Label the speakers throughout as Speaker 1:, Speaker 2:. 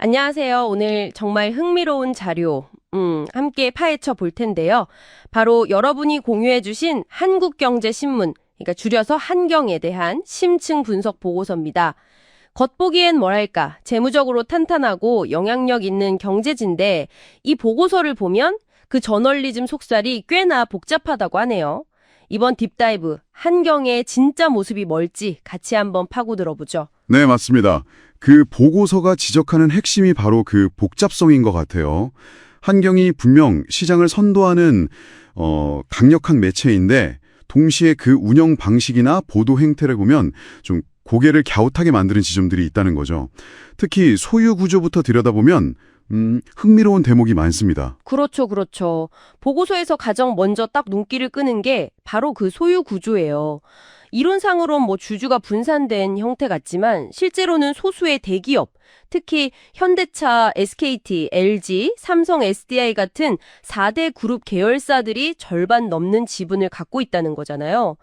Speaker 1: 안녕하세요. 오늘 정말 흥미로운 자료, 함께 파헤쳐 볼 텐데요. 바로 여러분이 공유해주신 한국경제신문, 그러니까 줄여서 한경에 대한 심층 분석 보고서입니다. 겉보기엔 뭐랄까, 재무적으로 탄탄하고 영향력 있는 경제지인데 이 보고서를 보면 그 저널리즘 속살이 꽤나 복잡하다고 하네요. 이번 딥다이브, 한경의 진짜 모습이 뭘지 같이 한번 파고 들어보죠.
Speaker 2: 네, 맞습니다. 그 보고서가 지적하는 핵심이 바로 그 복잡성인 것 같아요. 한경이 분명 시장을 선도하는 강력한 매체인데 동시에 그 운영 방식이나 보도 행태를 보면 좀 고개를 갸웃하게 만드는 지점들이 있다는 거죠. 특히 소유 구조부터 들여다보면 흥미로운 대목이 많습니다.
Speaker 1: 그렇죠. 보고서에서 가장 먼저 딱 눈길을 끄는 게 바로 그 소유 구조예요. 이론상으론 주주가 분산된 형태 같지만 실제로는 소수의 대기업, 특히 현대차, SKT, LG, 삼성, SDI 같은 4대 그룹 계열사들이 절반 넘는 지분을 갖고 있다는 거잖아요.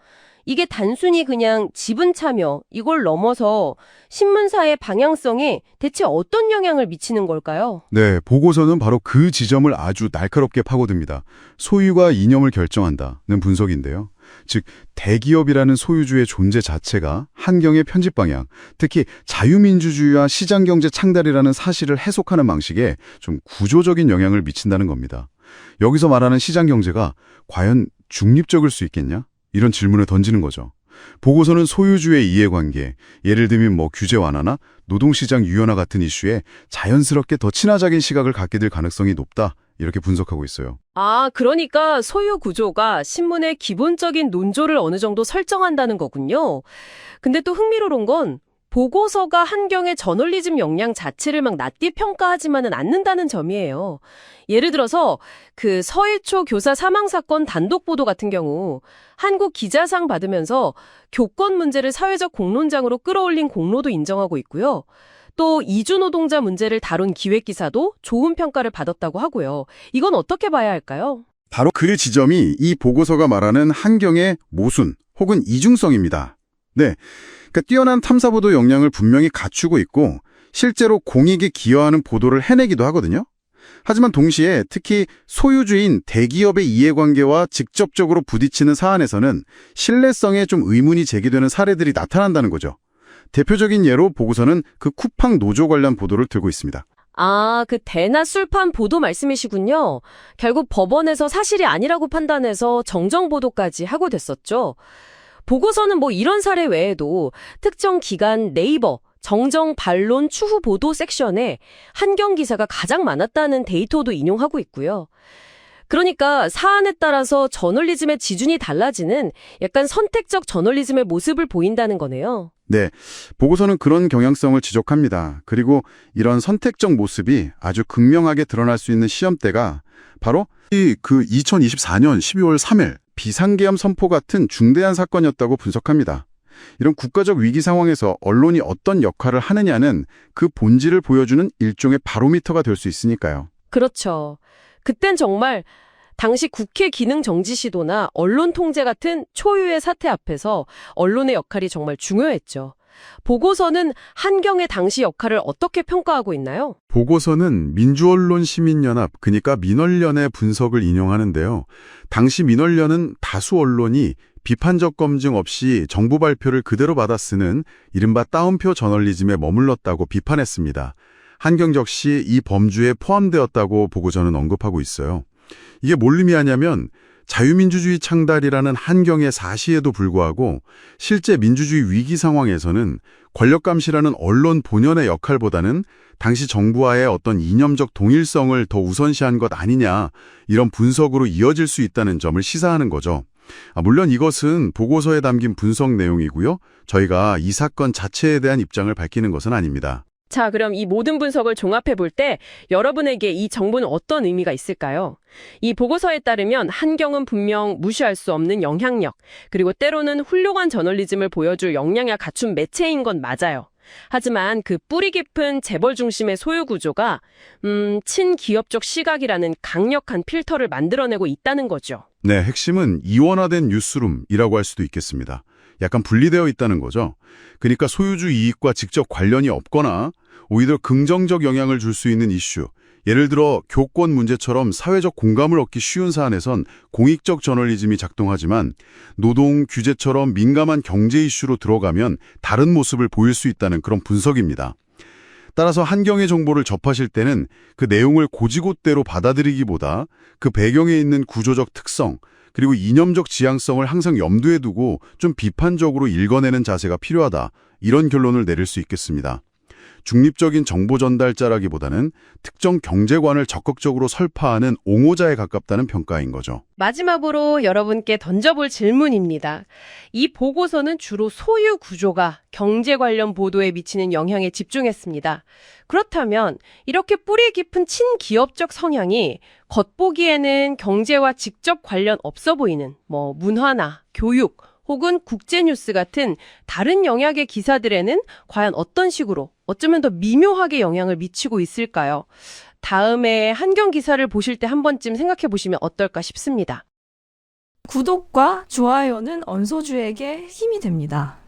Speaker 1: 이게 단순히 그냥 지분 참여, 이걸 넘어서 신문사의 방향성에 대체 어떤 영향을 미치는 걸까요?
Speaker 2: 네, 보고서는 바로 그 지점을 아주 날카롭게 파고듭니다. 소유가 이념을 결정한다는 분석인데요. 즉, 대기업이라는 소유주의 존재 자체가 한경의 편집 방향, 특히 자유민주주의와 시장경제 창달이라는 사실을 해석하는 방식에 좀 구조적인 영향을 미친다는 겁니다. 여기서 말하는 시장경제가 과연 중립적일 수 있겠냐? 이런 질문을 던지는 거죠. 보고서는 소유주의 이해관계, 예를 들면 규제 완화나 노동시장 유연화 같은 이슈에 자연스럽게 더 친화적인 시각을 갖게 될 가능성이 높다, 이렇게 분석하고 있어요.
Speaker 1: 그러니까 소유 구조가 신문의 기본적인 논조를 어느 정도 설정한다는 거군요. 근데 또 흥미로운 건 보고서가 한경의 저널리즘 역량 자체를 낮게 평가하지만은 않는다는 점이에요. 예를 들어서 그 서일초 교사 사망 사건 단독 보도 같은 경우 한국 기자상 받으면서 교권 문제를 사회적 공론장으로 끌어올린 공로도 인정하고 있고요. 또 이주 노동자 문제를 다룬 기획 기사도 좋은 평가를 받았다고 하고요. 이건 어떻게 봐야 할까요?
Speaker 2: 바로 그 지점이 이 보고서가 말하는 한경의 모순 혹은 이중성입니다. 네, 그러니까 뛰어난 탐사보도 역량을 분명히 갖추고 있고 실제로 공익에 기여하는 보도를 해내기도 하거든요. 하지만 동시에 특히 소유주인 대기업의 이해관계와 직접적으로 부딪히는 사안에서는 신뢰성에 좀 의문이 제기되는 사례들이 나타난다는 거죠. 대표적인 예로 보고서는 그 쿠팡 노조 관련 보도를 들고 있습니다.
Speaker 1: 그 대낮 술판 보도 말씀이시군요. 결국 법원에서 사실이 아니라고 판단해서 정정 보도까지 하고 됐었죠. 보고서는 이런 사례 외에도 특정 기간 네이버 정정 반론 추후 보도 섹션에 한경 기사가 가장 많았다는 데이터도 인용하고 있고요. 그러니까 사안에 따라서 저널리즘의 지준이 달라지는 약간 선택적 저널리즘의 모습을 보인다는 거네요.
Speaker 2: 네, 보고서는 그런 경향성을 지적합니다. 그리고 이런 선택적 모습이 아주 극명하게 드러날 수 있는 시험대가 바로 그 2024년 12월 3일 비상계엄 선포 같은 중대한 사건이었다고 분석합니다. 이런 국가적 위기 상황에서 언론이 어떤 역할을 하느냐는 그 본질을 보여주는 일종의 바로미터가 될 수 있으니까요.
Speaker 1: 그렇죠. 그땐 정말 당시 국회 기능 정지 시도나 언론 통제 같은 초유의 사태 앞에서 언론의 역할이 정말 중요했죠. 보고서는 한경의 당시 역할을 어떻게 평가하고 있나요?
Speaker 2: 보고서는 민주언론시민연합, 그러니까 민언련의 분석을 인용하는데요. 당시 민언련은 다수 언론이 비판적 검증 없이 정부 발표를 그대로 받아 쓰는 이른바 따옴표 저널리즘에 머물렀다고 비판했습니다. 한경 역시 이 범주에 포함되었다고 보고서는 언급하고 있어요. 이게 뭘 의미하냐면 자유민주주의 창달이라는 한경의 사시에도 불구하고 실제 민주주의 위기 상황에서는 권력감시라는 언론 본연의 역할보다는 당시 정부와의 어떤 이념적 동일성을 더 우선시한 것 아니냐, 이런 분석으로 이어질 수 있다는 점을 시사하는 거죠. 물론 이것은 보고서에 담긴 분석 내용이고요. 저희가 이 사건 자체에 대한 입장을 밝히는 것은 아닙니다.
Speaker 1: 자, 그럼 이 모든 분석을 종합해 볼 때 여러분에게 이 정보는 어떤 의미가 있을까요? 이 보고서에 따르면 한경은 분명 무시할 수 없는 영향력, 그리고 때로는 훌륭한 저널리즘을 보여줄 역량을 갖춘 매체인 건 맞아요. 하지만 그 뿌리 깊은 재벌 중심의 소유 구조가 친기업적 시각이라는 강력한 필터를 만들어내고 있다는 거죠.
Speaker 2: 네, 핵심은 이원화된 뉴스룸이라고 할 수도 있겠습니다. 약간 분리되어 있다는 거죠. 그러니까 소유주 이익과 직접 관련이 없거나 오히려 긍정적 영향을 줄 수 있는 이슈, 예를 들어 교권 문제처럼 사회적 공감을 얻기 쉬운 사안에선 공익적 저널리즘이 작동하지만 노동, 규제처럼 민감한 경제 이슈로 들어가면 다른 모습을 보일 수 있다는 그런 분석입니다. 따라서 한경의 정보를 접하실 때는 그 내용을 곧이곧대로 받아들이기보다 그 배경에 있는 구조적 특성, 그리고 이념적 지향성을 항상 염두에 두고 좀 비판적으로 읽어내는 자세가 필요하다. 이런 결론을 내릴 수 있겠습니다. 중립적인 정보 전달자라기보다는 특정 경제관을 적극적으로 설파하는 옹호자에 가깝다는 평가인 거죠.
Speaker 1: 마지막으로 여러분께 던져볼 질문입니다. 이 보고서는 주로 소유 구조가 경제 관련 보도에 미치는 영향에 집중했습니다. 그렇다면 이렇게 뿌리 깊은 친기업적 성향이 겉보기에는 경제와 직접 관련 없어 보이는 문화나 교육 혹은 국제뉴스 같은 다른 영역의 기사들에는 과연 어떤 식으로 어쩌면 더 미묘하게 영향을 미치고 있을까요? 다음에 한경 기사를 보실 때 한 번쯤 생각해 보시면 어떨까 싶습니다.
Speaker 3: 구독과 좋아요는 언소주에게 힘이 됩니다.